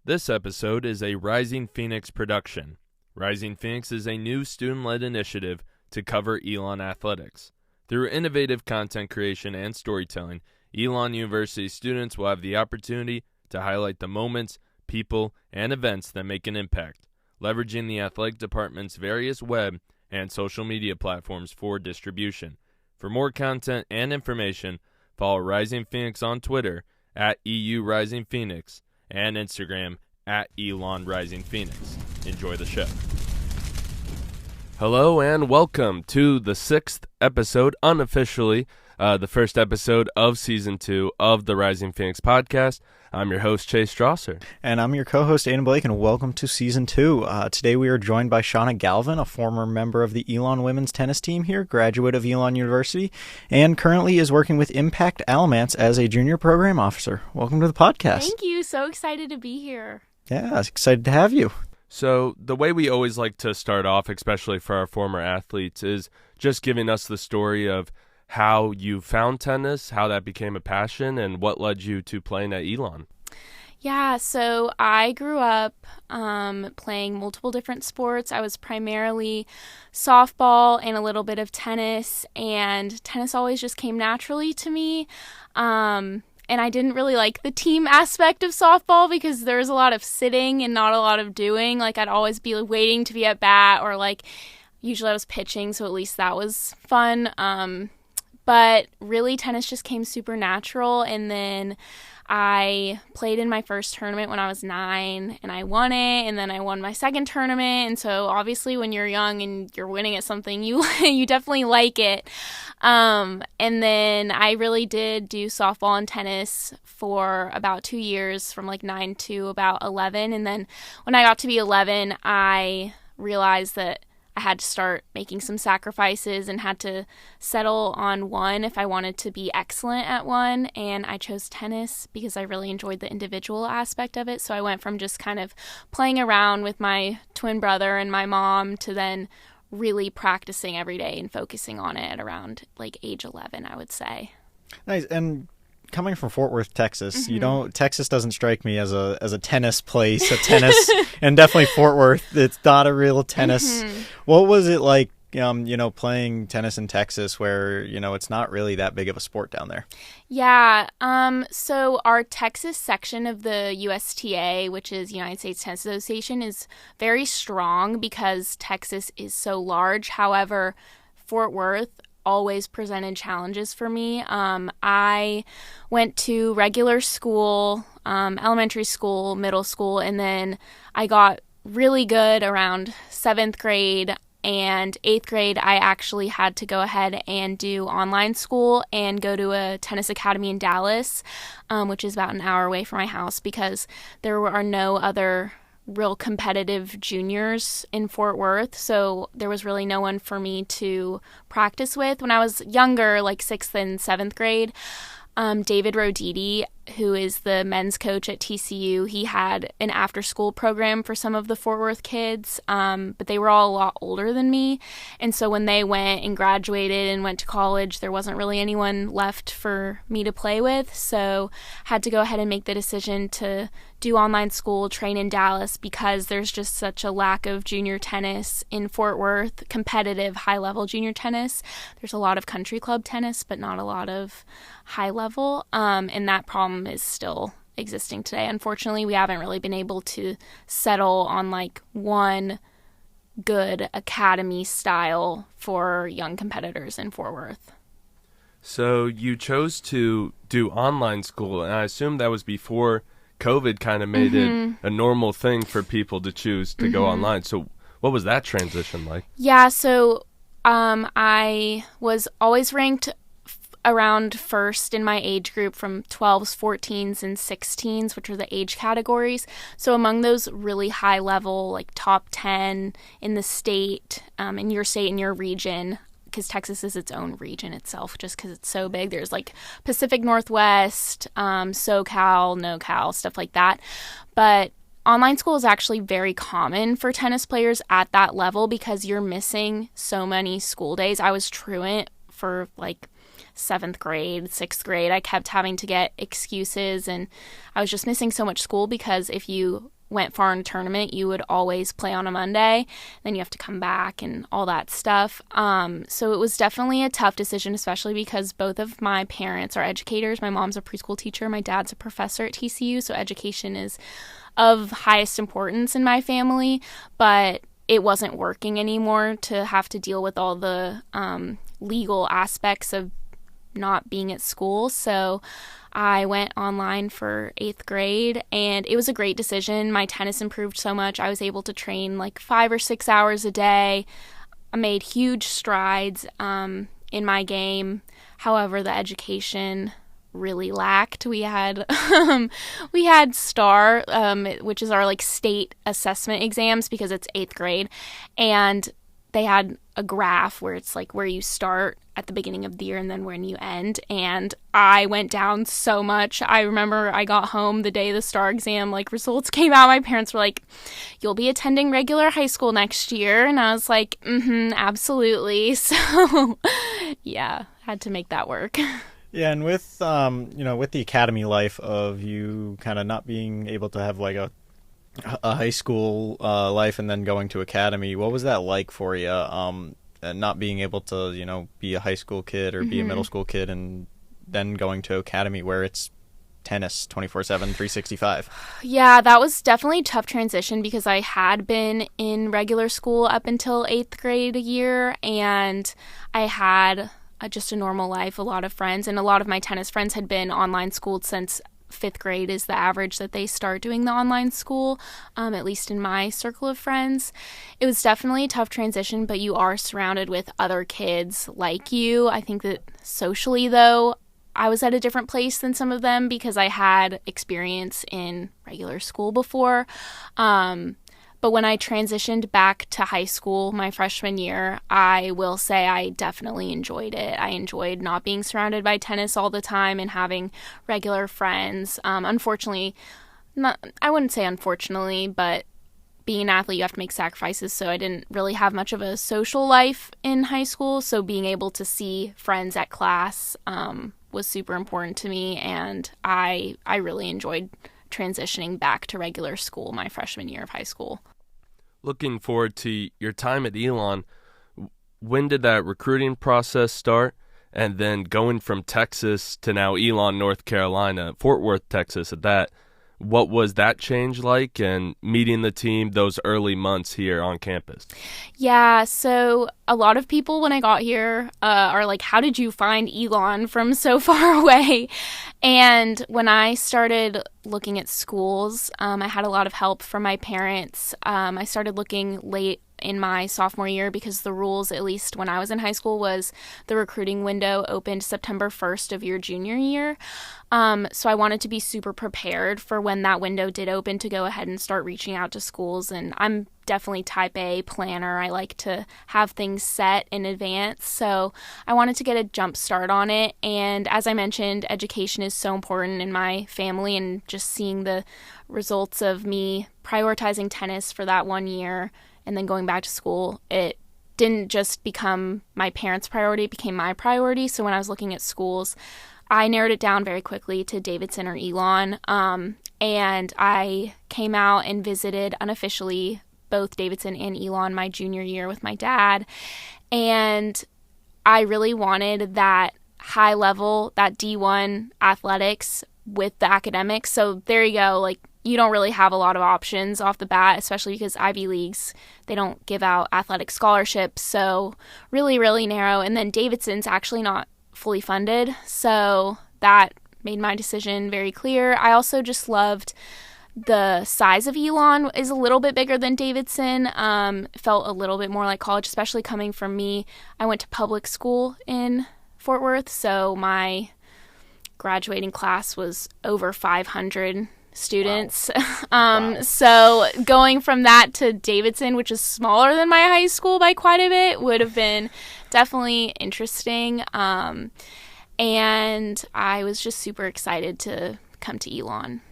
This episode is a Rising Phoenix production. Rising Phoenix is a new student-led initiative to cover Elon athletics. Through innovative content creation and storytelling, Elon University students will have the opportunity to highlight the moments, people, and events that make an impact, leveraging the athletic department's various web and social media platforms for distribution. For more content and information, follow Rising Phoenix on Twitter at EU Rising Phoenix and Instagram at Elon Rising Phoenix. Enjoy the show. Hello and welcome to the 6th episode, unofficially, the first episode of Season 2 of the Rising Phoenix podcast. I'm your host, Chase Strasser. And I'm your co-host, Aiden Blake, and welcome to Season 2. Today we are joined by Shauna Galvin, a former member of the Elon women's tennis team here, graduate of Elon University, and currently is working with Impact Alamance as a junior program officer. Welcome to the podcast. Thank you. So excited to be here. Yeah, excited to have you. So the way we always like to start off, especially for our former athletes, is just giving us the story of how you found tennis, how that became a passion, and what led you to playing at Elon. Yeah, so I grew up playing multiple different sports. I was primarily softball and a little bit of tennis, and tennis always just came naturally to me. And I didn't really like the team aspect of softball because there was a lot of sitting and not a lot of doing. Like, I'd always be waiting to be at bat, or usually I was pitching, so at least that was fun. But really, tennis just came super natural, and then I played in my first tournament when I was 9, and I won it, and then I won my second tournament, and so obviously when you're young and you're winning at something, you definitely like it. And then I really did do softball and tennis for about 2 years, from 9 to about 11, and then when I got to be 11, I realized that I had to start making some sacrifices and had to settle on one if I wanted to be excellent at one, and I chose tennis because I really enjoyed the individual aspect of it. So I went from just kind of playing around with my twin brother and my mom to then really practicing every day and focusing on it at around age 11, I would say. Nice. And coming from Fort Worth, Texas, Texas doesn't strike me as a tennis place, and definitely Fort Worth, it's not a real tennis. What was it like, playing tennis in Texas where, it's not really that big of a sport down there? Yeah. So our Texas section of the USTA, which is United States Tennis Association, is very strong because Texas is so large. However, Fort Worth always presented challenges for me. I went to regular school, elementary school, middle school, and then I got really good around 7th grade, and 8th grade I actually had to go ahead and do online school and go to a tennis academy in Dallas, which is about an hour away from my house, because there are no other real competitive juniors in Fort Worth, so there was really no one for me to practice with. When I was younger, 6th and 7th grade, David Roditi, who is the men's coach at TCU, he had an after-school program for some of the Fort Worth kids, but they were all a lot older than me, and so when they went and graduated and went to college, there wasn't really anyone left for me to play with, so had to go ahead and make the decision to do online school, train in Dallas, because there's just such a lack of junior tennis in Fort Worth, competitive high-level junior tennis. There's a lot of country club tennis, but not a lot of high-level, and that problem is still existing today. Unfortunately, we haven't really been able to settle on one good academy style for young competitors in Fort Worth. So you chose to do online school, and I assume that was before COVID kind of made it a normal thing for people to choose to go online. So what was that transition like? Yeah, so I was always ranked around first in my age group from 12s, 14s, and 16s, which are the age categories. So among those really high level, top 10 in the state, in your region, because Texas is its own region itself, just because it's so big. There's Pacific Northwest, SoCal, NoCal, stuff like that. But online school is actually very common for tennis players at that level because you're missing so many school days. I was truant for 7th grade, 6th grade, I kept having to get excuses, and I was just missing so much school because if you went far in a tournament, you would always play on a Monday. Then you have to come back and all that stuff. So it was definitely a tough decision, especially because both of my parents are educators. My mom's a preschool teacher. My dad's a professor at TCU. So education is of highest importance in my family. But it wasn't working anymore to have to deal with all the legal aspects of not being at school. So I went online for 8th grade, and it was a great decision. My tennis improved so much. I was able to train like 5 or 6 hours a day. I made huge strides in my game. However, the education really lacked. We had STAR, which is our like state assessment exams, because it's 8th grade, and they had a graph where it's like where you start at the beginning of the year and then when you end, and I went down so much. I remember I got home the day the STAR exam like results came out. My parents were like, "You'll be attending regular high school next year," and I was like, absolutely. So yeah, had to make that work. Yeah, and with with the academy life of you kind of not being able to have like a high school life and then going to academy, what was that like for you? And not being able to be a high school kid or be a middle school kid, and then going to academy where it's tennis 24/7, 365. Yeah, that was definitely a tough transition because I had been in regular school up until 8th grade a year, and I had just a normal life, a lot of friends, and a lot of my tennis friends had been online schooled since 5th grade is the average that they start doing the online school, at least in my circle of friends. It was definitely a tough transition, but you are surrounded with other kids like you. I think that socially, though, I was at a different place than some of them because I had experience in regular school before. But when I transitioned back to high school my freshman year, I will say I definitely enjoyed it. I enjoyed not being surrounded by tennis all the time and having regular friends. Unfortunately, I wouldn't say unfortunately, but being an athlete, you have to make sacrifices, so I didn't really have much of a social life in high school. So being able to see friends at class was super important to me, and I really enjoyed transitioning back to regular school my freshman year of high school. Looking forward to your time at Elon. When did that recruiting process start? And then going from Texas to now Elon, North Carolina, Fort Worth, Texas at that, what was that change like, and meeting the team those early months here on campus? Yeah, so a lot of people when I got here are like, how did you find Elon from so far away? And when I started looking at schools, I had a lot of help from my parents. I started looking late in my sophomore year because the rules, at least when I was in high school, was the recruiting window opened September 1st of your junior year. So I wanted to be super prepared for when that window did open to go ahead and start reaching out to schools. And I'm definitely type A planner. I like to have things set in advance. So I wanted to get a jump start on it. And as I mentioned, education is so important in my family, and just seeing the results of me prioritizing tennis for that 1 year and then going back to school, it didn't just become my parents' priority, it became my priority. So when I was looking at schools, I narrowed it down very quickly to Davidson or Elon. And I came out and visited unofficially both Davidson and Elon my junior year with my dad. And I really wanted that high level, that D1 athletics with the academics. So there you go. Like, you don't really have a lot of options off the bat, especially because Ivy Leagues, they don't give out athletic scholarships. So really, really narrow. And then Davidson's actually not fully funded. So that made my decision very clear. I also just loved the size of Elon is a little bit bigger than Davidson. Felt a little bit more like college, especially coming from me. I went to public school in Fort Worth, so my graduating class was over 500 students. Wow. So going from that to Davidson, which is smaller than my high school by quite a bit, would have been definitely interesting. And I was just super excited to come to Elon.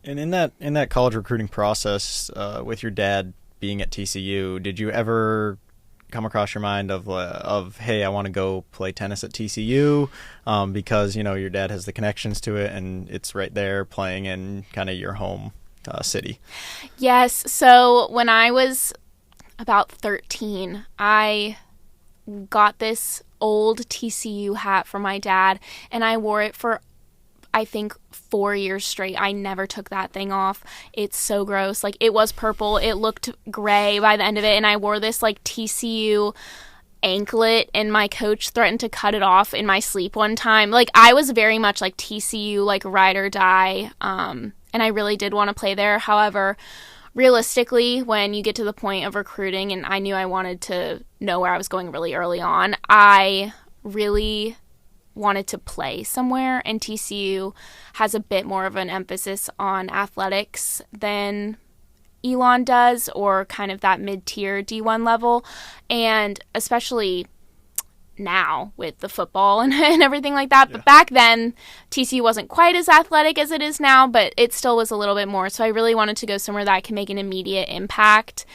And in that college recruiting process, with your dad being at TCU, did you ever come across your mind of hey, I want to go play tennis at TCU, because your dad has the connections to it and it's right there playing in kind of your home city. Yes. So when I was about 13, I got this old TCU hat from my dad, and I wore it for, I think, 4 years straight. I never took that thing off. It's so gross. Like, it was purple. It looked gray by the end of it, and I wore this, like, TCU anklet, and my coach threatened to cut it off in my sleep one time. Like, I was very much, like, TCU, like, ride or die, and I really did want to play there. However, realistically, when you get to the point of recruiting, and I knew I wanted to know where I was going really early on, I really wanted to play somewhere, and TCU has a bit more of an emphasis on athletics than Elon does, or kind of that mid-tier D1 level, and especially now with the football and everything like that. Yeah. But back then, TCU wasn't quite as athletic as it is now, but it still was a little bit more. So I really wanted to go somewhere that I can make an immediate impact.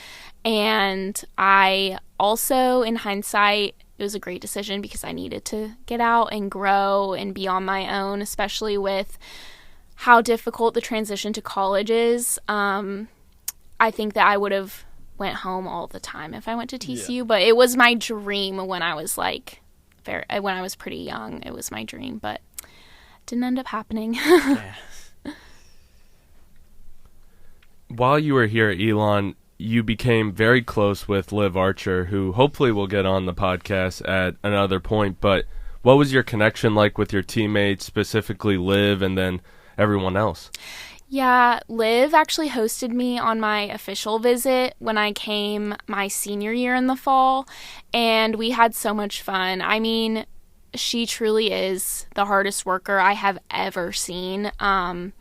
And I also, in hindsight, it was a great decision because I needed to get out and grow and be on my own, especially with how difficult the transition to college is. I think that I would have went home all the time if I went to TCU, but it was my dream when I was when I was pretty young. It was my dream, but didn't end up happening. Yeah. While you were here at Elon, you became very close with Liv Archer, who hopefully will get on the podcast at another point. But what was your connection like with your teammates, specifically Liv, and then everyone else? Yeah, Liv actually hosted me on my official visit when I came my senior year in the fall, and we had so much fun. I mean, she truly is the hardest worker I have ever seen, and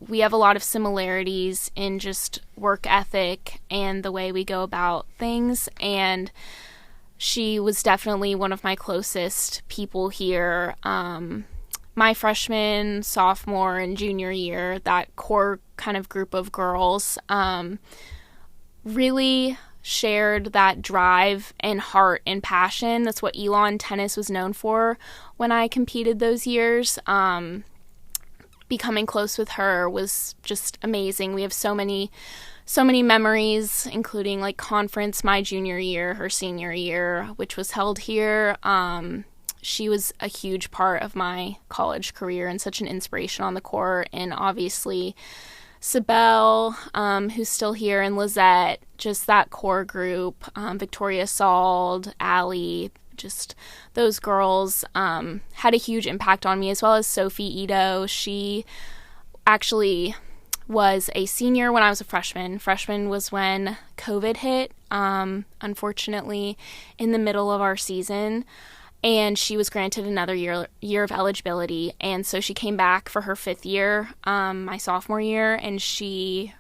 we have a lot of similarities in just work ethic and the way we go about things, and she was definitely one of my closest people here. My freshman, sophomore, and junior year, that core kind of group of girls really shared that drive and heart and passion. That's what Elon tennis was known for when I competed those years. Becoming close with her was just amazing. We have so many memories, including like conference my junior year, her senior year, which was held here. She was a huge part of my college career and such an inspiration on the court. And obviously, Sibel, who's still here, and Lizette, just that core group, Victoria Sald, Allie, just those girls had a huge impact on me, as well as Sophie Ito. She actually was a senior when I was a freshman. Freshman was when COVID hit, unfortunately, in the middle of our season. And she was granted another year of eligibility. And so she came back for her fifth year, my sophomore year, and she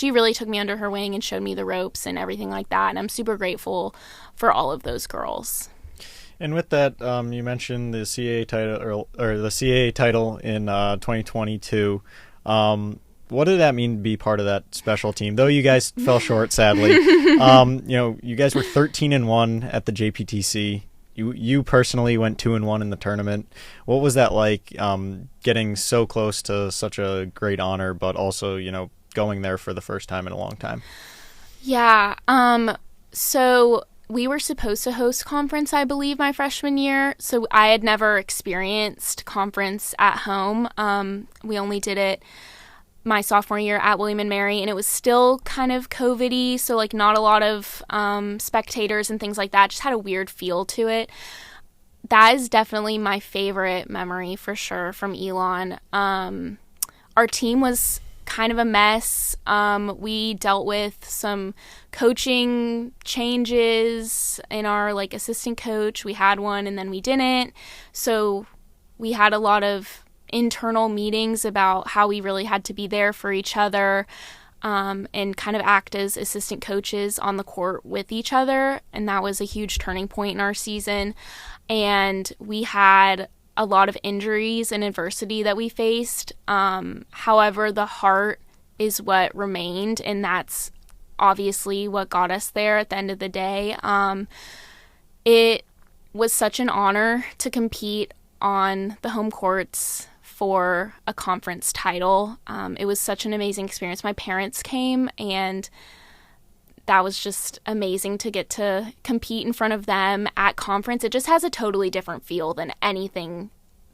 really took me under her wing and showed me the ropes and everything like that. And I'm super grateful for all of those girls. And with that, you mentioned the CAA title or the CAA title in 2022. What did that mean to be part of that special team? Though you guys fell short, sadly. You guys were 13-1 at the JPTC. You personally went 2-1 in the tournament. What was that like, getting so close to such a great honor, but also, going there for the first time in a long time? Yeah. So we were supposed to host conference, I believe, my freshman year. So I had never experienced conference at home. We only did it my sophomore year at William & Mary, and it was still kind of COVID-y, so like not a lot of spectators and things like that. Just had a weird feel to it. That is definitely my favorite memory for sure from Elon. Our team was kind of a mess. We dealt with some coaching changes in our like assistant coach. We had one and then we didn't. So we had a lot of internal meetings about how we really had to be there for each other, and kind of act as assistant coaches on the court with each other. And that was a huge turning point in our season. And we had a lot of injuries and adversity that we faced. However, the heart is what remained, and that's obviously what got us there at the end of the day. It was such an honor to compete on the home courts for a conference title. It was such an amazing experience. My parents came, and that was just amazing to get to compete in front of them at conference. It just has a totally different feel than anything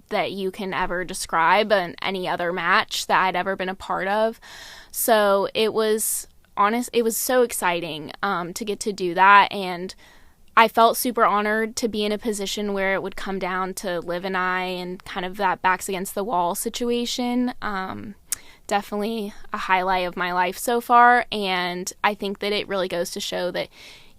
that you can ever describe in any other match that I'd ever been a part of. So it was so exciting to get to do that, and I felt super honored to be in a position where it would come down to Liv and I and kind of that backs against the wall situation. Definitely a highlight of my life so far, and I think that it really goes to show that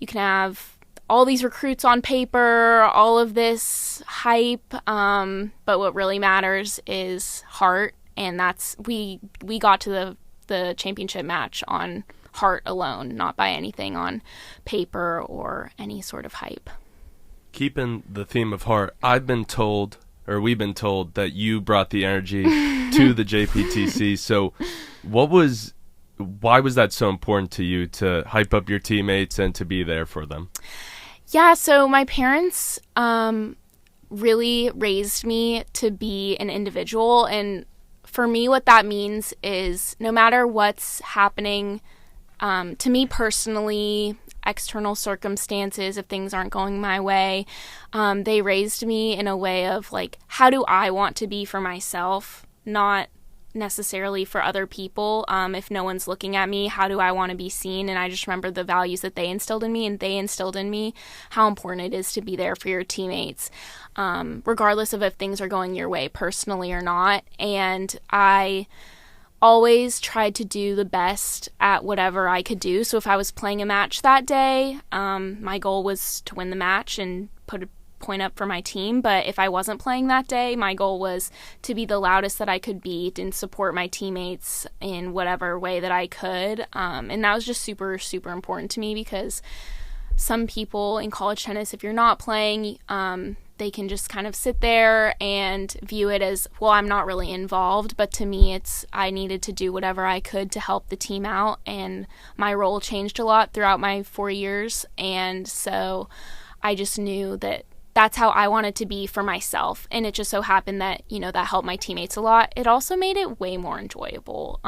you can have all these recruits on paper, all of this hype, but what really matters is heart, and that's we got to the championship match on heart alone, not by anything on paper or any sort of hype. Keeping the theme of heart, we've been told that you brought the energy to the JPTC. So why was that so important to you, to hype up your teammates and to be there for them? Yeah, so my parents really raised me to be an individual, and for me what that means is no matter what's happening to me personally, external circumstances, if things aren't going my way, they raised me in a way of like, how do I want to be for myself, not necessarily for other people. If no one's looking at me, how do I want to be seen? And I just remember the values that they instilled in me, and they instilled in me how important it is to be there for your teammates, regardless of if things are going your way personally or not. And I always tried to do the best at whatever I could do. So if I was playing a match that day, my goal was to win the match and put a point up for my team. But if I wasn't playing that day, my goal was to be the loudest that I could be and support my teammates in whatever way that I could. And that was just super, super important to me, because some people in college tennis, if you're not playing, they can just kind of sit there and view it as, well, I'm not really involved. But to me, I needed to do whatever I could to help the team out. And my role changed a lot throughout my 4 years. And so I just knew that that's how I wanted to be for myself. And it just so happened that, that helped my teammates a lot. It also made it way more enjoyable.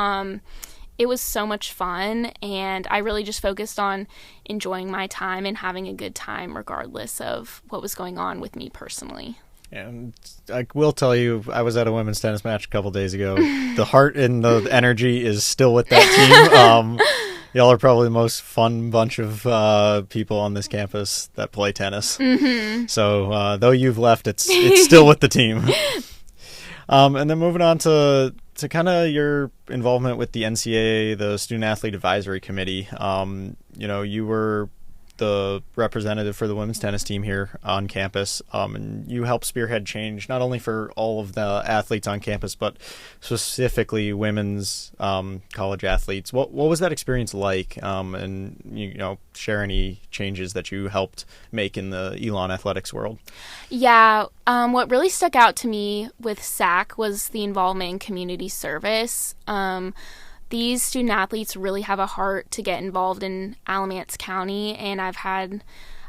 It was so much fun, and I really just focused on enjoying my time and having a good time regardless of what was going on with me personally. And I will tell you, I was at a women's tennis match a couple days ago. The heart and the energy is still with that team. Y'all are probably the most fun bunch of people on this campus that play tennis. Mm-hmm. So though you've left, it's still with the team. And then moving on to kind of your involvement with the NCAA, the Student Athlete Advisory Committee. You were the representative for the women's tennis team here on campus, and you helped spearhead change not only for all of the athletes on campus, but specifically women's college athletes. What was that experience like? And share any changes that you helped make in the Elon athletics world. Yeah, what really stuck out to me with SAC was the involvement in community service. These student athletes really have a heart to get involved in Alamance County, and I've had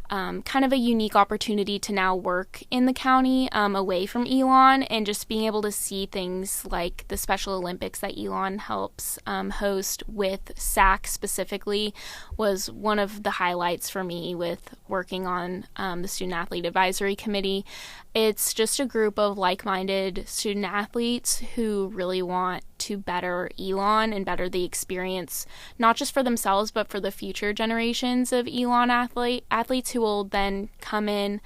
kind of a unique opportunity to now work in the county away from Elon, and just being able to see things like the Special Olympics that Elon helps host with SAC specifically was one of the highlights for me with working on the Student Athlete Advisory Committee. It's just a group of like-minded student athletes who really want to better Elon and better the experience, not just for themselves, but for the future generations of Elon athletes who will then come in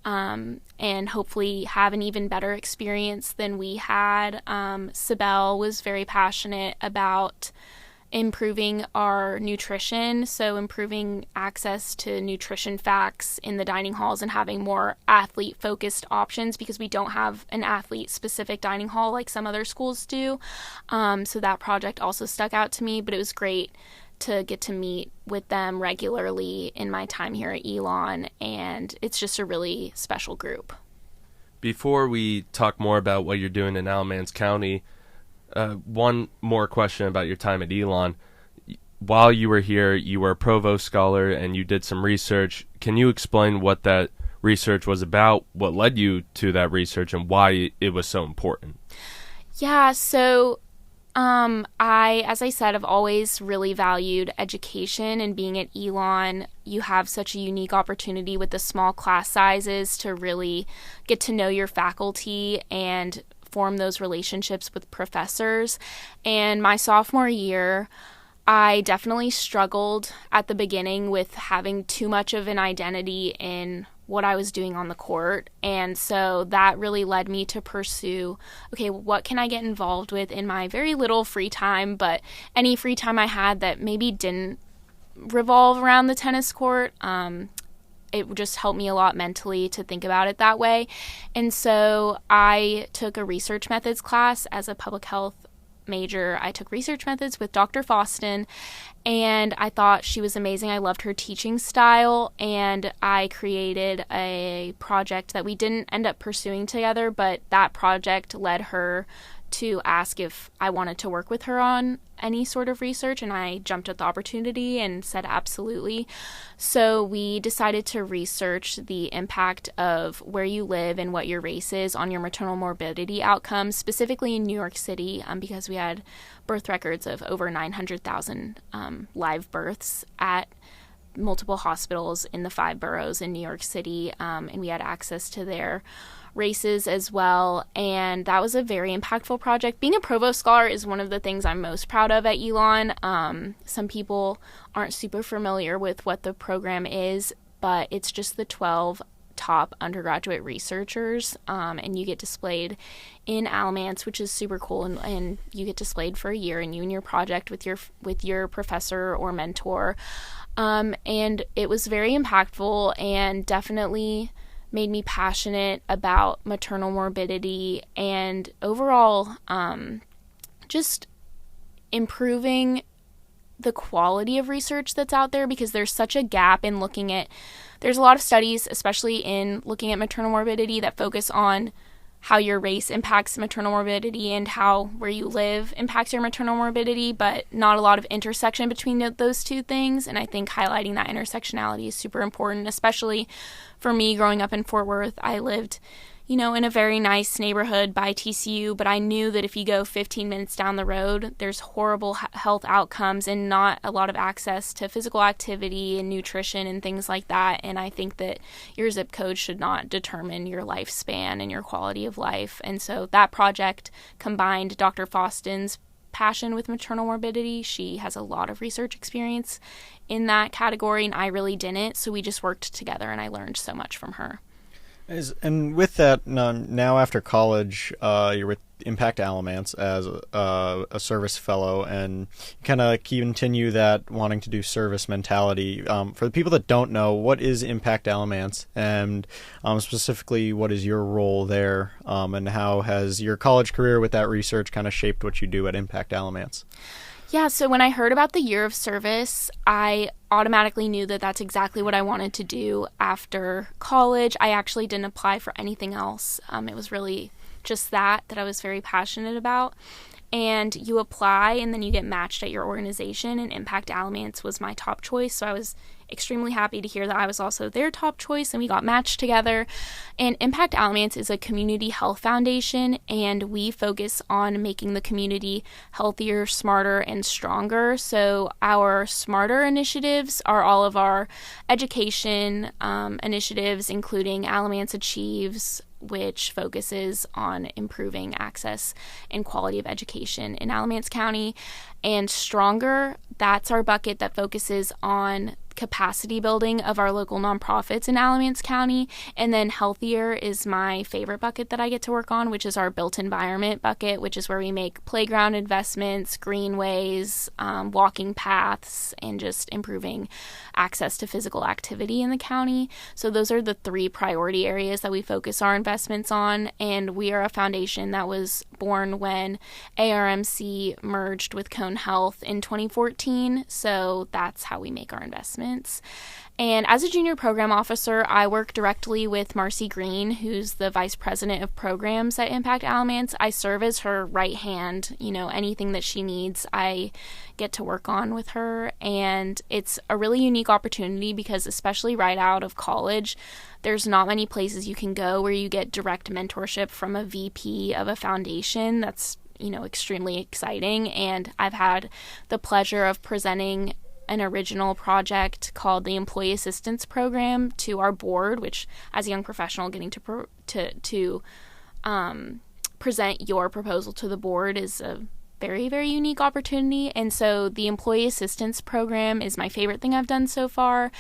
and hopefully have an even better experience than we had. Sibel was very passionate about improving our nutrition, so improving access to nutrition facts in the dining halls and having more athlete-focused options, because we don't have an athlete-specific dining hall like some other schools do. So that project also stuck out to me, but it was great to get to meet with them regularly in my time here at Elon, and it's just a really special group. Before we talk more about what you're doing in Alamance County, one more question about your time at Elon. While you were here, you were a provost scholar and you did some research. Can you explain what that research was about, what led you to that research, and why it was so important? Yeah, so as I said, I've always really valued education, and being at Elon, you have such a unique opportunity with the small class sizes to really get to know your faculty and form those relationships with professors. And my sophomore year, I definitely struggled at the beginning with having too much of an identity in what I was doing on the court. And so that really led me to pursue, okay, what can I get involved with in my very little free time, but any free time I had that maybe didn't revolve around the tennis court. It just helped me a lot mentally to think about it that way. And so I took a research methods class as a public health major. I took research methods with Dr. Faustin, and I thought she was amazing. I loved her teaching style, and I created a project that we didn't end up pursuing together, but that project led her to ask if I wanted to work with her on any sort of research, and I jumped at the opportunity and said absolutely. So we decided to research the impact of where you live and what your race is on your maternal morbidity outcomes, specifically in New York City, because we had birth records of over 900,000 live births at multiple hospitals in the 5 boroughs in New York City, and we had access to their races as well. And that was a very impactful project. Being a Provost Scholar is one of the things I'm most proud of at Elon. Some people aren't super familiar with what the program is, but it's just the 12 top undergraduate researchers, and you get displayed in Alamance, which is super cool, and you get displayed for a year, and you and your project with your professor or mentor, and it was very impactful and definitely made me passionate about maternal morbidity and overall just improving the quality of research that's out there, because there's such a gap in looking at, there's a lot of studies, especially in looking at maternal morbidity, that focus on how your race impacts maternal morbidity and how where you live impacts your maternal morbidity, but not a lot of intersection between those two things. And I think highlighting that intersectionality is super important, especially for me growing up in Fort Worth. I lived, in a very nice neighborhood by TCU, but I knew that if you go 15 minutes down the road, there's horrible health outcomes and not a lot of access to physical activity and nutrition and things like that. And I think that your zip code should not determine your lifespan and your quality of life. And so that project combined Dr. Faustin's passion with maternal morbidity. She has a lot of research experience in that category, and I really didn't. So we just worked together, and I learned so much from her. And with that, now after college, you're with Impact Alamance as a service fellow, and kind of continue that wanting to do service mentality. For the people that don't know, what is Impact Alamance, and specifically, what is your role there, and how has your college career with that research kind of shaped what you do at Impact Alamance? Yeah, so when I heard about the year of service, I automatically knew that that's exactly what I wanted to do after college. I actually didn't apply for anything else. It was really just that I was very passionate about. And you apply, and then you get matched at your organization, and Impact Alamance was my top choice. So I was extremely happy to hear that I was also their top choice, and we got matched together. And Impact Alamance is a community health foundation, and we focus on making the community healthier, smarter, and stronger. So our smarter initiatives are all of our education initiatives, including Alamance Achieves, which focuses on improving access and quality of education in Alamance County. And Stronger, that's our bucket that focuses on capacity building of our local nonprofits in Alamance County. And then Healthier is my favorite bucket that I get to work on, which is our built environment bucket, which is where we make playground investments, greenways, walking paths, and just improving access to physical activity in the county. So those are the 3 priority areas that we focus our investments on. And we are a foundation that was born when ARMC merged with Cone Health in 2014. So that's how we make our investments. And as a junior program officer, I work directly with Marcy Green, who's the vice president of programs at Impact Alamance. I serve as her right hand. Anything that she needs, I get to work on with her. And it's a really unique opportunity because, especially right out of college, there's not many places you can go where you get direct mentorship from a VP of a foundation. That's extremely exciting. And I've had the pleasure of presenting an original project called the Employee Assistance Program to our board, which as a young professional getting to present your proposal to the board is a very, very unique opportunity. And so the Employee Assistance Program is my favorite thing I've done so far.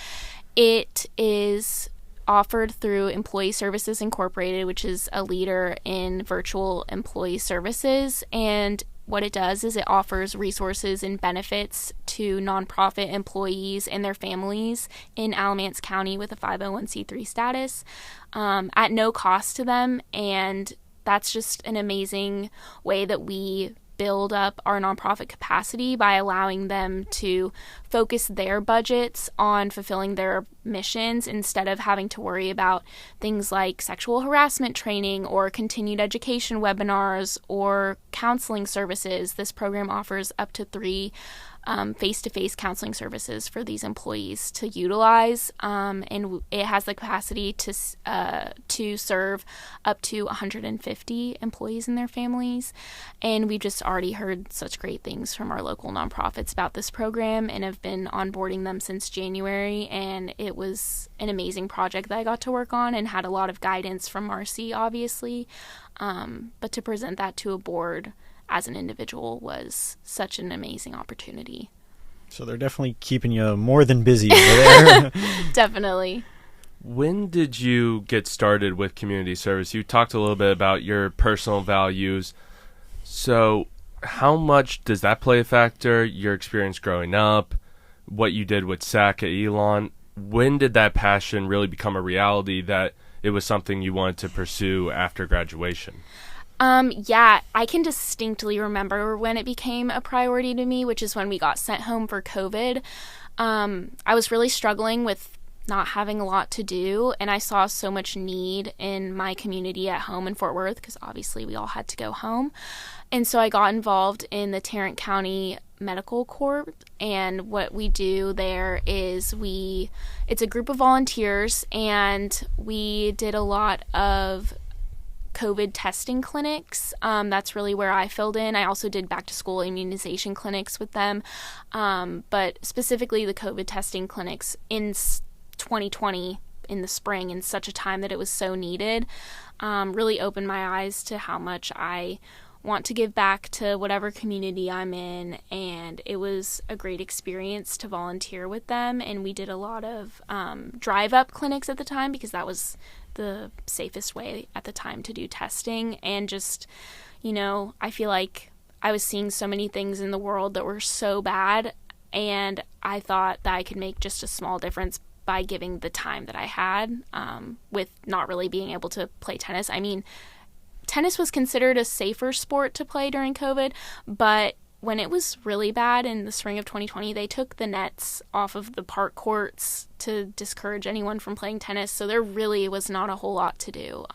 It is offered through Employee Services Incorporated, which is a leader in virtual employee services. And what it does is it offers resources and benefits to nonprofit employees and their families in Alamance County with a 501c3 status at no cost to them. And that's just an amazing way that we build up our nonprofit capacity by allowing them to focus their budgets on fulfilling their missions instead of having to worry about things like sexual harassment training or continued education webinars or counseling services. This program offers up to 3 face-to-face counseling services for these employees to utilize, and it has the capacity to serve up to 150 employees and their families. And we've just already heard such great things from our local nonprofits about this program and have been onboarding them since January. And it was an amazing project that I got to work on and had a lot of guidance from Marcy, obviously. But to present that to a board as an individual was such an amazing opportunity. So they're definitely keeping you more than busy over there. Definitely. When did you get started with community service? You talked a little bit about your personal values. So how much does that play a factor? Your experience growing up, what you did with SAC at Elon. When did that passion really become a reality that it was something you wanted to pursue after graduation? Yeah, I can distinctly remember when it became a priority to me, which is when we got sent home for COVID. I was really struggling with not having a lot to do, and I saw so much need in my community at home in Fort Worth because obviously we all had to go home. And so I got involved in the Tarrant County Medical Corps, and what we do there is it's a group of volunteers, and we did a lot of COVID testing clinics. That's really where I filled in. I also did back to school immunization clinics with them. But specifically the COVID testing clinics in 2020 in the spring, in such a time that it was so needed, really opened my eyes to how much I want to give back to whatever community I'm in. And it was a great experience to volunteer with them. And we did a lot of drive-up clinics at the time because that was the safest way at the time to do testing. And just, I feel like I was seeing so many things in the world that were so bad, and I thought that I could make just a small difference by giving the time that I had, with not really being able to play tennis. I mean, tennis was considered a safer sport to play during COVID, but when it was really bad in the spring of 2020, they took the nets off of the park courts to discourage anyone from playing tennis. So there really was not a whole lot to do.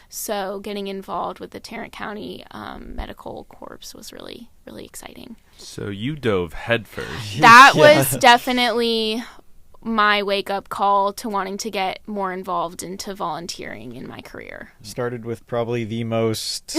So getting involved with the Tarrant County Medical Corps was really, really exciting. So you dove headfirst. That was definitely my wake-up call to wanting to get more involved into volunteering in my career. Started with probably the most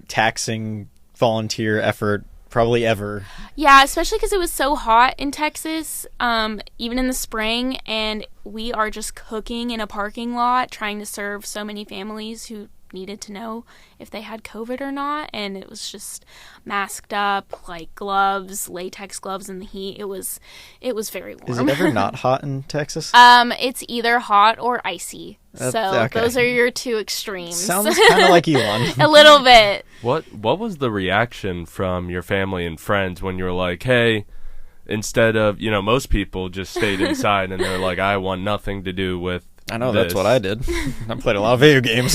taxing volunteer effort probably ever. Yeah, especially because it was so hot in Texas, even in the spring, and we are just cooking in a parking lot trying to serve so many families who needed to know if they had COVID or not, and it was just masked up, like gloves, latex gloves in the heat. It was very warm. Is it ever not hot in Texas? It's either hot or icy. Okay. Those are your two extremes. Sounds kind of like Elon. A little bit. What was the reaction from your family and friends when you were like, hey, instead of, most people just stayed inside and they're like, I want nothing to do with I know, that's what I did. I played a lot of video games.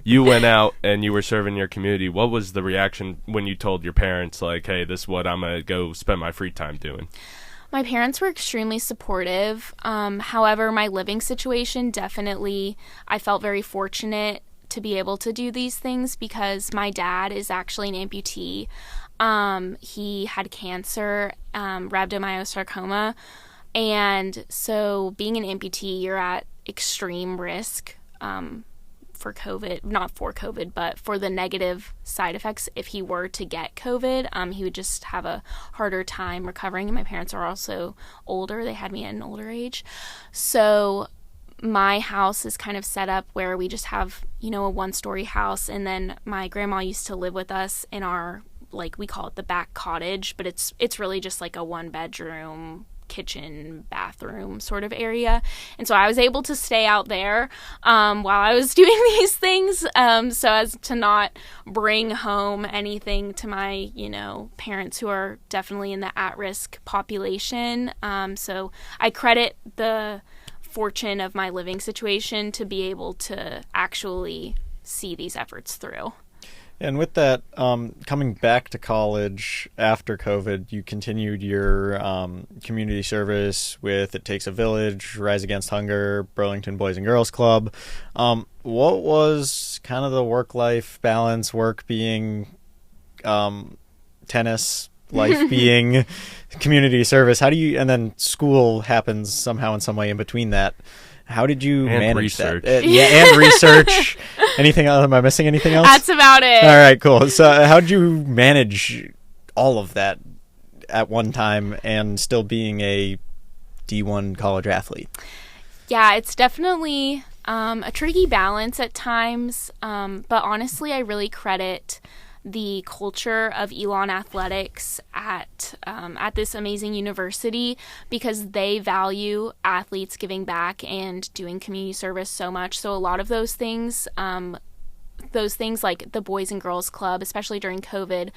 You went out and you were serving your community. What was the reaction when you told your parents, like, hey, this is what I'm going to go spend my free time doing? My parents were extremely supportive. However, my living situation definitely, I felt very fortunate to be able to do these things because my dad is actually an amputee. He had cancer, rhabdomyosarcoma. And so being an amputee, you're at extreme risk for COVID, not for COVID, but for the negative side effects if he were to get COVID. He would just have a harder time recovering. And my parents are also older. They had me at an older age. So my house is kind of set up where we just have, a 1-story house. And then my grandma used to live with us in our, we call it the back cottage, but it's really just like a 1-bedroom kitchen bathroom sort of area. And so I was able to stay out there while I was doing these things, so as to not bring home anything to my parents who are definitely in the at-risk population. So I credit the fortune of my living situation to be able to actually see these efforts through. And with that, coming back to college after COVID, you continued your community service with It Takes a Village, Rise Against Hunger, Burlington Boys and Girls Club. What was kind of the work-life balance, work being tennis, life being community service? How do you, and then school happens somehow in some way in between that. How did you manage research. that? And research. Anything else? Am I missing anything else? That's about it. All right, cool. So how did you manage all of that at one time and still being a D1 college athlete? Yeah, it's definitely a tricky balance at times, but honestly, I really credit the culture of Elon Athletics at this amazing university, because they value athletes giving back and doing community service so much. So a lot of those things like the Boys and Girls Club, especially during COVID,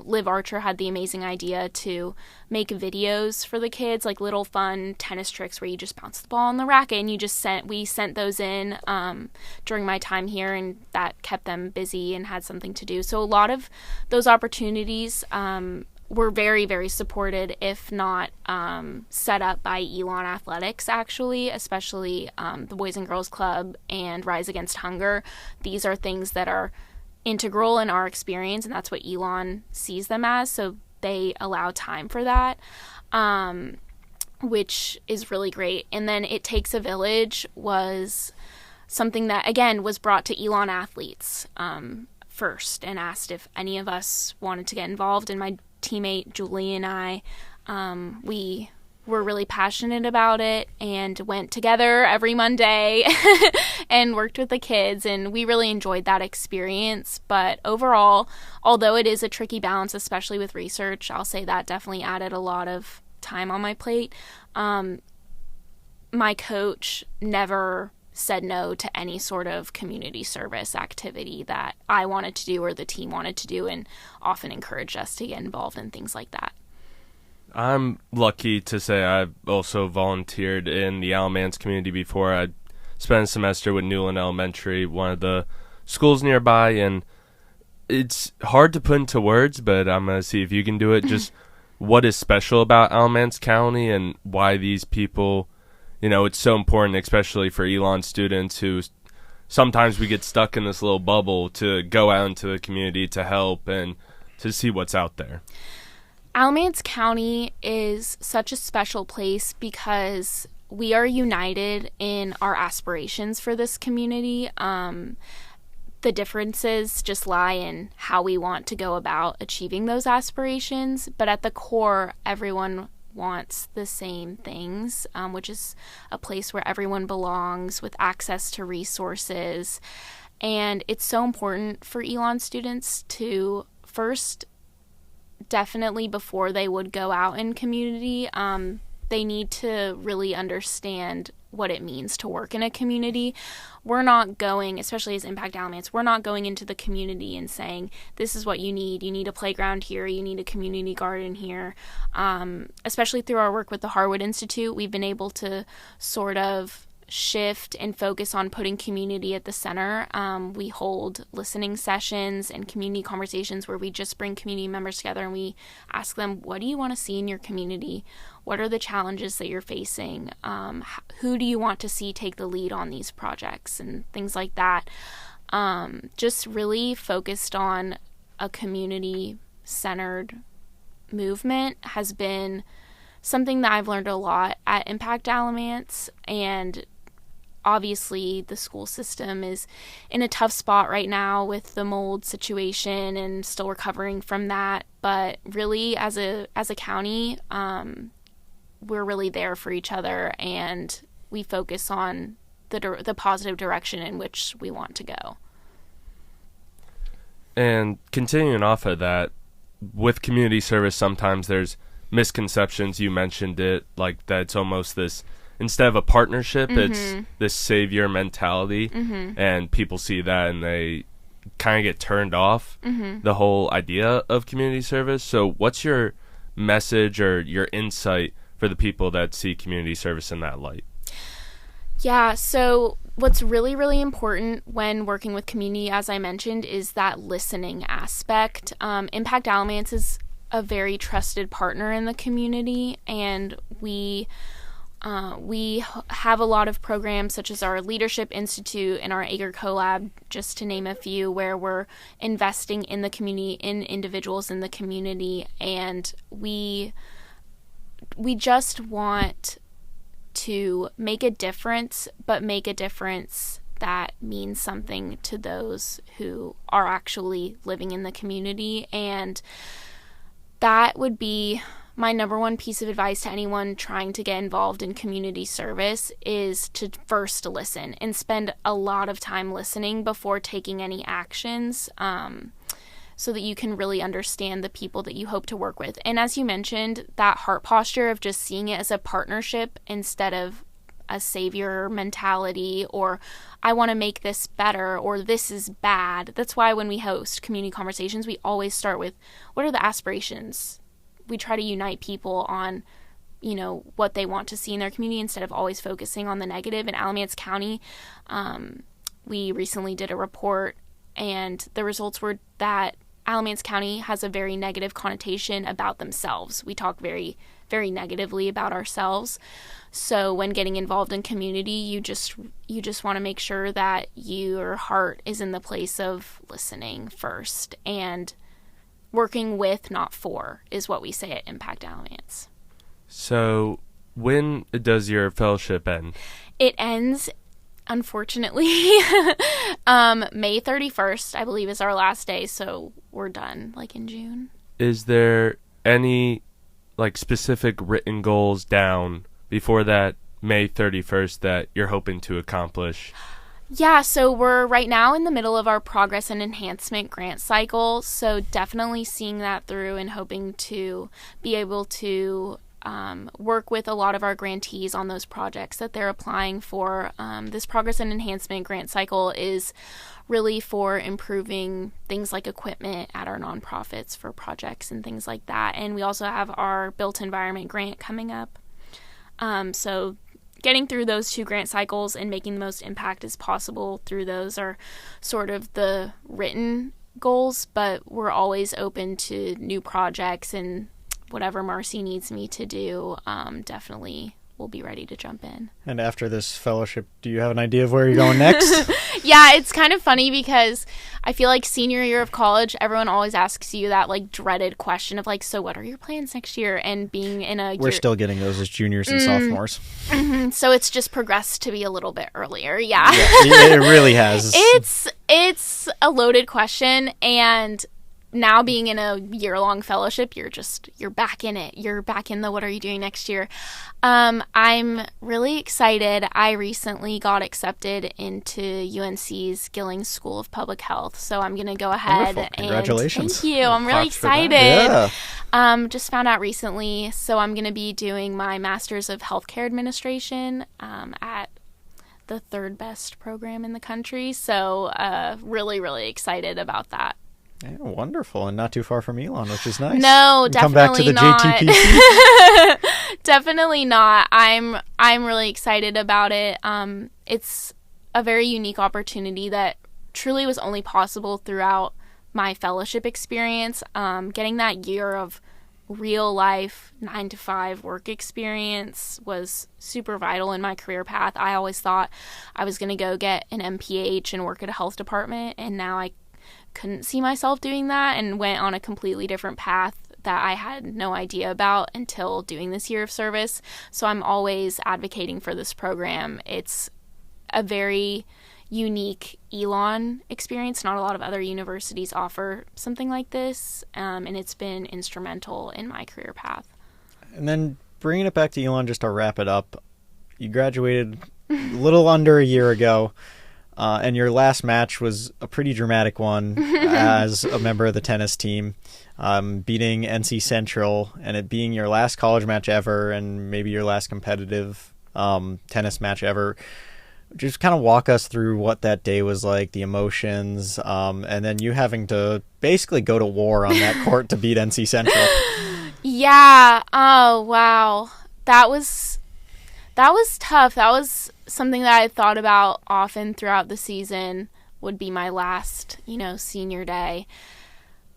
Liv Archer had the amazing idea to make videos for the kids, like little fun tennis tricks where you just bounce the ball on the racket, and we sent those in during my time here, and that kept them busy and had something to do. So a lot of those opportunities were very, very supported, if not set up by Elon Athletics, actually, especially the Boys and Girls Club and Rise Against Hunger. These are things that are integral in our experience, and that's what Elon sees them as, so they allow time for that, which is really great. And then It Takes a Village was something that, again, was brought to Elon athletes first and asked if any of us wanted to get involved, and my teammate Julie and I, we were really passionate about it and went together every Monday and worked with the kids, and we really enjoyed that experience. But overall, although it is a tricky balance, especially with research, I'll say that definitely added a lot of time on my plate. My coach never said no to any sort of community service activity that I wanted to do or the team wanted to do, and often encouraged us to get involved in things like that. I'm lucky to say I've also volunteered in the Alamance community before. I spent a semester with Newland Elementary, one of the schools nearby, and it's hard to put into words, but I'm going to see if you can do it. Just what is special about Alamance County and why these people, it's so important, especially for Elon students who sometimes we get stuck in this little bubble, to go out into the community to help and to see what's out there. Alamance County is such a special place because we are united in our aspirations for this community. The differences just lie in how we want to go about achieving those aspirations, but at the core, everyone wants the same things, which is a place where everyone belongs with access to resources. And it's so important for Elon students to first, definitely before they would go out in community, they need to really understand what it means to work in a community. We're not going, especially as Impact Alamance, we're not going into the community and saying, this is what you need a playground here, you need a community garden here. Especially through our work with the Harwood Institute, we've been able to sort of shift and focus on putting community at the center. We hold listening sessions and community conversations where we just bring community members together and we ask them, what do you want to see in your community? What are the challenges that you're facing? Who do you want to see take the lead on these projects and things like that? Just really focused on a community-centered movement has been something that I've learned a lot at Impact Alamance, and obviously the school system is in a tough spot right now with the mold situation and still recovering from that. But really, as a county, we're really there for each other, and we focus on the positive direction in which we want to go. And continuing off of that, with community service, sometimes there's misconceptions. You mentioned it, like that it's almost this, instead of a partnership, it's this savior mentality, and people see that and they kind of get turned off the whole idea of community service. So what's your message or your insight for the people that see community service in that light? Yeah, so what's really, really important when working with community, as I mentioned, is that listening aspect. Impact Alamance is a very trusted partner in the community, and we have a lot of programs such as our Leadership Institute and our Acre Collab, just to name a few, where we're investing in the community, in individuals in the community, and we just want to make a difference, but make a difference that means something to those who are actually living in the community. And that would be my number one piece of advice to anyone trying to get involved in community service, is to first listen and spend a lot of time listening before taking any actions, so that you can really understand the people that you hope to work with. And as you mentioned, that heart posture of just seeing it as a partnership instead of a savior mentality, or I want to make this better, or this is bad. That's why when we host community conversations, we always start with, what are the aspirations? We try to unite people on, what they want to see in their community instead of always focusing on the negative. In Alamance County, we recently did a report, and the results were that Alamance County has a very negative connotation about themselves. We talk very, very negatively about ourselves. So when getting involved in community, you just want to make sure that your heart is in the place of listening first, and working with, not for, is what we say at Impact Alamance. So when does your fellowship end? It ends, unfortunately, May 31st, I believe, is our last day, so we're done, in June. Is there any, specific written goals down before that May 31st that you're hoping to accomplish? Yeah, so we're right now in the middle of our progress and enhancement grant cycle, so definitely seeing that through and hoping to be able to work with a lot of our grantees on those projects that they're applying for. This progress and enhancement grant cycle is really for improving things like equipment at our nonprofits for projects and things like that. And we also have our built environment grant coming up. So getting through those two grant cycles and making the most impact as possible through those are sort of the written goals, but we're always open to new projects, and whatever Marcy needs me to do, definitely will be ready to jump in. And after this fellowship, do you have an idea of where you're going next? Yeah, it's kind of funny because I feel like senior year of college, everyone always asks you that dreaded question of so what are your plans next year? And being in a We're still getting those as juniors and sophomores. Mm-hmm. So it's just progressed to be a little bit earlier. Yeah. It really has. It's a loaded question, and now being in a year-long fellowship, you're back in it. You're back in the what are you doing next year? I'm really excited. I recently got accepted into UNC's Gillings School of Public Health, so I'm going to go ahead. Wonderful. Congratulations. Thank you. I'm really excited. Yeah. Just found out recently, so I'm going to be doing my Master's of Healthcare Administration at the third best program in the country, so really, really excited about that. Yeah, wonderful, and not too far from Elon, which is nice. No, definitely come back to the not. JTPC. Definitely not. I'm really excited about it. It's a very unique opportunity that truly was only possible throughout my fellowship experience. Getting that year of real life 9-to-5 work experience was super vital in my career path. I always thought I was going to go get an MPH and work at a health department, and now I couldn't see myself doing that and went on a completely different path that I had no idea about until doing this year of service. So I'm always advocating for this program. It's a very unique Elon experience. Not a lot of other universities offer something like this, and it's been instrumental in my career path. And then bringing it back to Elon just to wrap it up, you graduated a little under a year ago, and your last match was a pretty dramatic one as a member of the tennis team, beating NC Central, and it being your last college match ever and maybe your last competitive tennis match ever. Just kind of walk us through what that day was like, the emotions, and then you having to basically go to war on that court to beat NC Central. Yeah. Oh, wow. That was tough. That was something that I thought about often throughout the season, would be my last, senior day.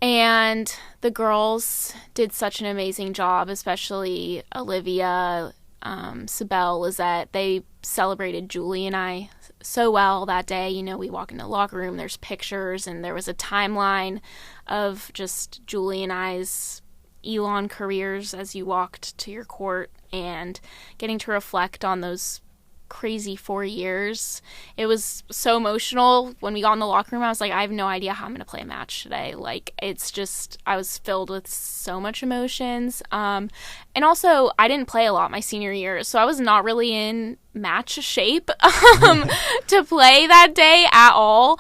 And the girls did such an amazing job, especially Olivia, Sibel, Lizette. They celebrated Julie and I so well that day. We walk into the locker room, there's pictures, and there was a timeline of just Julie and I's Elon careers as you walked to your court, and getting to reflect on those crazy 4 years. It was so emotional. When we got in the locker room, I was like, I have no idea how I'm going to play a match today. Like, it's just, I was filled with so much emotions. And also, I didn't play a lot my senior year, so I was not really in match shape to play that day at all.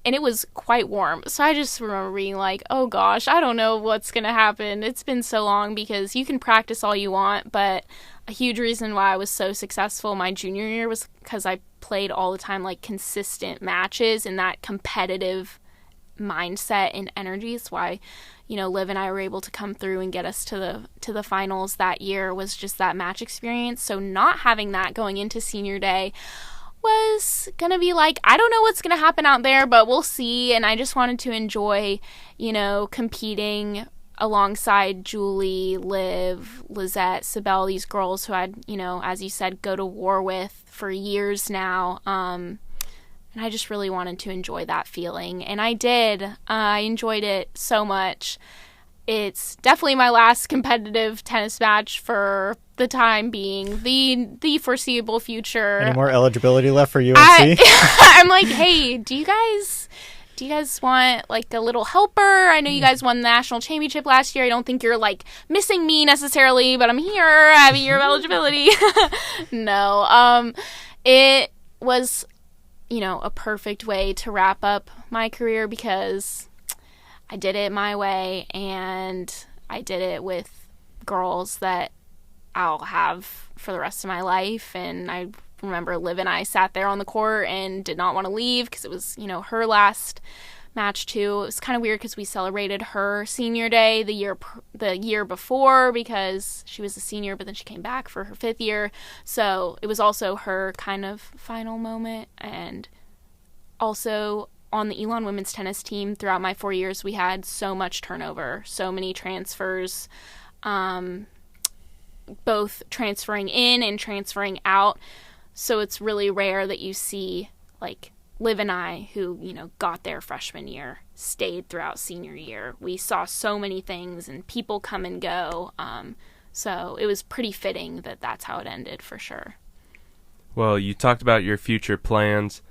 And it was quite warm. So I just remember being like, oh gosh, I don't know what's going to happen. It's been so long, because you can practice all you want, but a huge reason why I was so successful my junior year was because I played all the time, like, consistent matches, and that competitive mindset and energy. It's why, Liv and I were able to come through and get us to the finals that year, was just that match experience. So not having that going into senior day was gonna be like, I don't know what's gonna happen out there, but we'll see. And I just wanted to enjoy, competing alongside Julie, Liv, Lizette, Sibel, these girls who I'd, as you said, go to war with for years now. And I just really wanted to enjoy that feeling. And I did. I enjoyed it so much. It's definitely my last competitive tennis match for the time being, the foreseeable future. Any more eligibility left for UNC? I'm like, hey, do you guys want, like, a little helper? I know you guys won the national championship last year. I don't think you're, like, missing me necessarily, but I'm here. I have a year of eligibility. No. It was, a perfect way to wrap up my career, because I did it my way, and I did it with girls that I'll have for the rest of my life. And I remember Liv and I sat there on the court and did not want to leave, because it was, her last match too. It was kind of weird because we celebrated her senior day the year before, because she was a senior, but then she came back for her 5th year. So it was also her kind of final moment. And also, on the Elon women's tennis team, throughout my 4 years, we had so much turnover, so many transfers, both transferring in and transferring out. So it's really rare that you see, like, Liv and I, who, got there freshman year, stayed throughout senior year. We saw so many things, and people come and go. So it was pretty fitting that that's how it ended, for sure. Well, you talked about your future plans.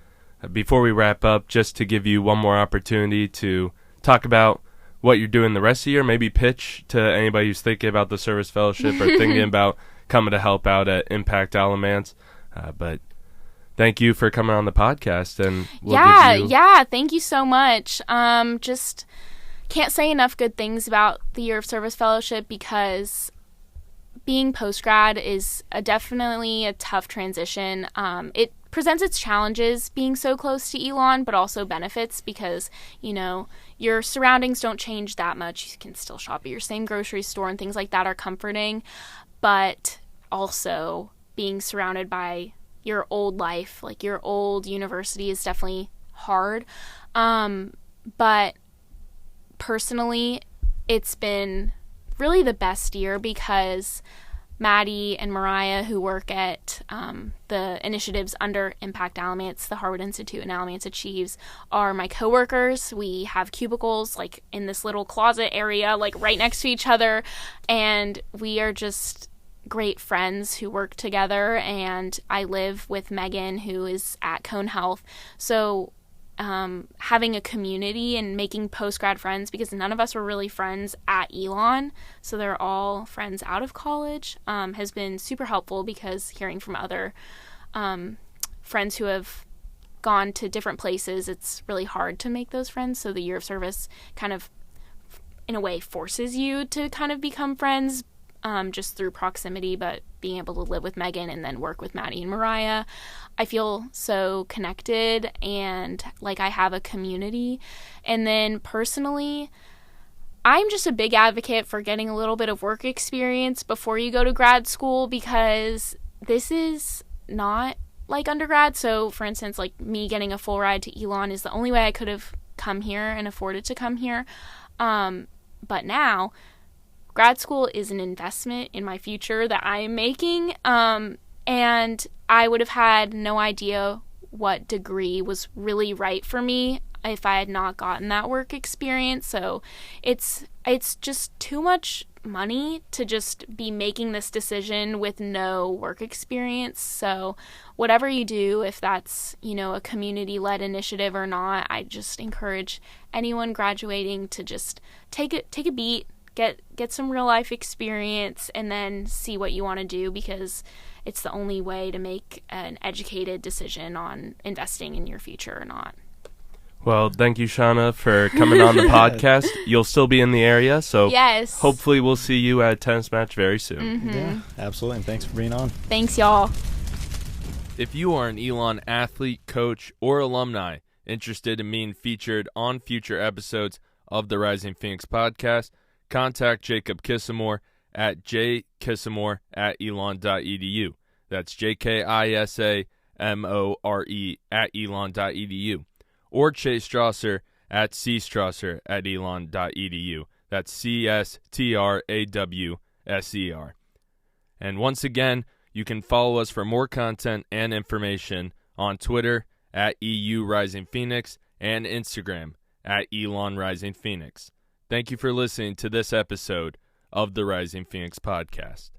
Before we wrap up, just to give you one more opportunity to talk about what you're doing the rest of the year, maybe pitch to anybody who's thinking about the service fellowship or thinking about coming to help out at Impact Alamance. But thank you for coming on the podcast, and Yeah, thank you so much. Just can't say enough good things about the year of service fellowship, because being post-grad is definitely a tough transition. It presents its challenges being so close to Elon, but also benefits, because, your surroundings don't change that much. You can still shop at your same grocery store, and things like that are comforting. But also, being surrounded by your old life, like your old university, is definitely hard. But personally, it's been really the best year, because Maddie and Mariah, who work at the initiatives under Impact Alamance, the Harwood Institute and Alamance Achieves, are my coworkers. We have cubicles, like, in this little closet area, like, right next to each other, and we are just great friends who work together, and I live with Megan, who is at Cone Health. So having a community and making post-grad friends, because none of us were really friends at Elon, so they're all friends out of college, has been super helpful, because hearing from other friends who have gone to different places, it's really hard to make those friends. So the year of service kind of, in a way, forces you to kind of become friends just through proximity. But being able to live with Megan and then work with Maddie and Mariah, I feel so connected and like I have a community. And then personally, I'm just a big advocate for getting a little bit of work experience before you go to grad school, because this is not like undergrad. So for instance, like me getting a full ride to Elon is the only way I could have come here and afforded to come here. But now grad school is an investment in my future that I am making. And I would have had no idea what degree was really right for me if I had not gotten that work experience. So it's just too much money to just be making this decision with no work experience. So whatever you do, if that's, a community-led initiative or not, I just encourage anyone graduating to just take a beat, get some real life experience, and then see what you want to do, because it's the only way to make an educated decision on investing in your future or not. Well, thank you, Shauna, for coming on the podcast. You'll still be in the area, so yes, hopefully we'll see you at a tennis match very soon. Mm-hmm. Yeah, absolutely. And thanks for being on. Thanks, y'all. If you are an Elon athlete, coach, or alumni interested in being featured on future episodes of the Rising Phoenix podcast, contact Jacob Kissamore at jkissamore@elon.edu. That's JKISAMORE@elon.edu. Or Chase Strasser at cstrasser@elon.edu. That's CSTRAWSER. And once again, you can follow us for more content and information on Twitter at EU Rising Phoenix and Instagram at Elon Rising Phoenix. Thank you for listening to this episode of the Rising Phoenix podcast.